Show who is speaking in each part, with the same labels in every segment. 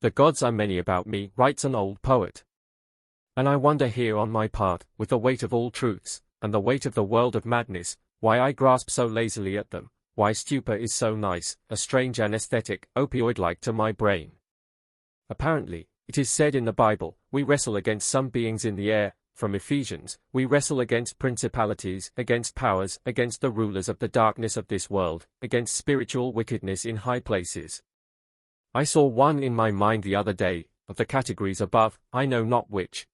Speaker 1: The gods are many about me, writes an old poet. And I wonder here on my part, with the weight of all truths, and the weight of the world of madness, why I grasp so lazily at them, why stupor is so nice, a strange anesthetic, opioid-like to my brain. Apparently, it is said in the Bible, we wrestle against some beings in the air, from Ephesians, we wrestle against principalities, against powers, against the rulers of the darkness of this world, against spiritual wickedness in high places. I saw one in my mind the other day, of the categories above, I know not which.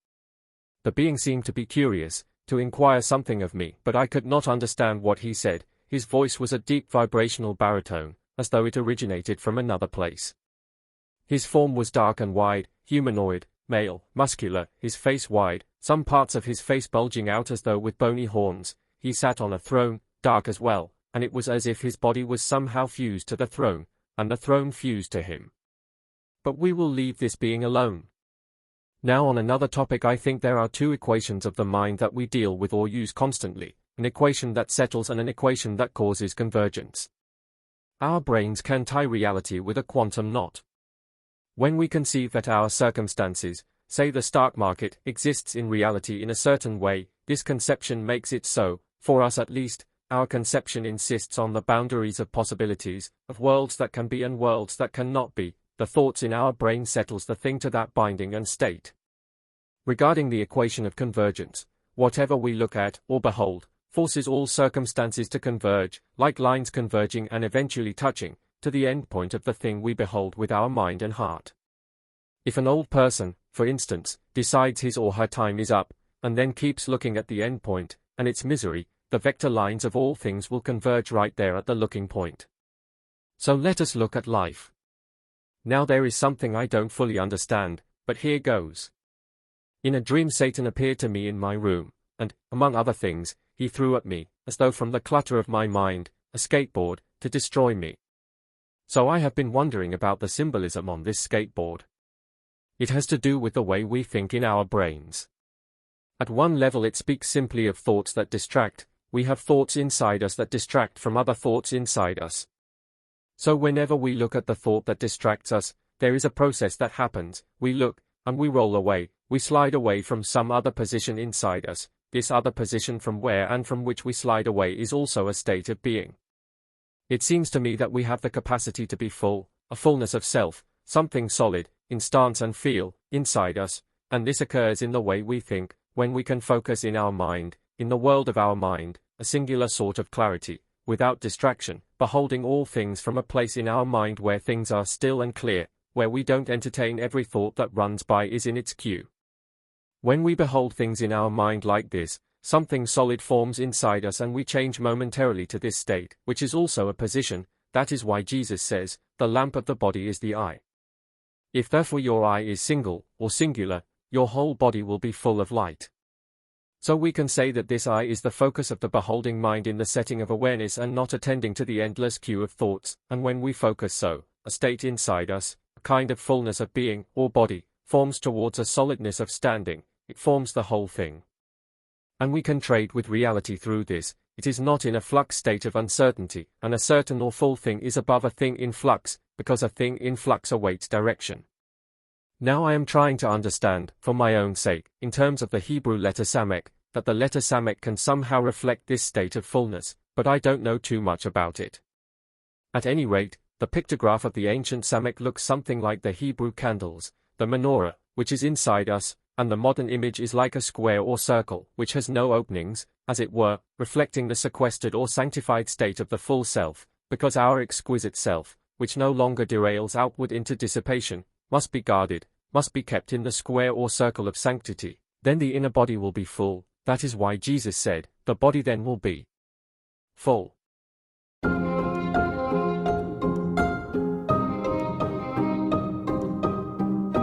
Speaker 1: The being seemed to be curious, to inquire something of me, but I could not understand what he said. His voice was a deep vibrational baritone, as though it originated from another place. His form was dark and wide, humanoid, male, muscular, his face wide, some parts of his face bulging out as though with bony horns. He sat on a throne, dark as well, and it was as if his body was somehow fused to the throne, and the throne fused to him. But we will leave this being alone. Now on another topic, I think there are two equations of the mind that we deal with or use constantly, an equation that settles and an equation that causes convergence. Our brains can tie reality with a quantum knot. When we conceive that our circumstances, say the stock market, exists in reality in a certain way, this conception makes it so, for us at least. Our conception insists on the boundaries of possibilities, of worlds that can be and worlds that cannot be. The thoughts in our brain settles the thing to that binding and state. Regarding the equation of convergence, whatever we look at, or behold, forces all circumstances to converge, like lines converging and eventually touching, to the end point of the thing we behold with our mind and heart. If an old person, for instance, decides his or her time is up, and then keeps looking at the end point, and its misery, the vector lines of all things will converge right there at the looking point. So let us look at life. Now there is something I don't fully understand, but here goes. In a dream Satan appeared to me in my room, and, among other things, he threw at me, as though from the clutter of my mind, a skateboard, to destroy me. So I have been wondering about the symbolism on this skateboard. It has to do with the way we think in our brains. At one level it speaks simply of thoughts that distract. We have thoughts inside us that distract from other thoughts inside us. So whenever we look at the thought that distracts us, there is a process that happens. We look, and we roll away, we slide away from some other position inside us. This other position from where and from which we slide away is also a state of being. It seems to me that we have the capacity to be full, a fullness of self, something solid, in stance and feel, inside us, and this occurs in the way we think, when we can focus in our mind, in the world of our mind, a singular sort of clarity, without distraction, beholding all things from a place in our mind where things are still and clear, where we don't entertain every thought that runs by is in its queue. When we behold things in our mind like this, something solid forms inside us and we change momentarily to this state, which is also a position. That is why Jesus says, the lamp of the body is the eye. If therefore your eye is single, or singular, your whole body will be full of light. So we can say that this eye is the focus of the beholding mind in the setting of awareness and not attending to the endless queue of thoughts, and when we focus so, a state inside us, a kind of fullness of being, or body, forms towards a solidness of standing, it forms the whole thing. And we can trade with reality through this. It is not in a flux state of uncertainty, and a certain or full thing is above a thing in flux, because a thing in flux awaits direction. Now I am trying to understand, for my own sake, in terms of the Hebrew letter Samek, that the letter Samek can somehow reflect this state of fullness, but I don't know too much about it. At any rate, the pictograph of the ancient Samek looks something like the Hebrew candles, the menorah, which is inside us, and the modern image is like a square or circle, which has no openings, as it were, reflecting the sequestered or sanctified state of the full self, because our exquisite self, which no longer derails outward into dissipation, must be guarded, must be kept in the square or circle of sanctity. Then the inner body will be full. That is why Jesus said, the body then will be full.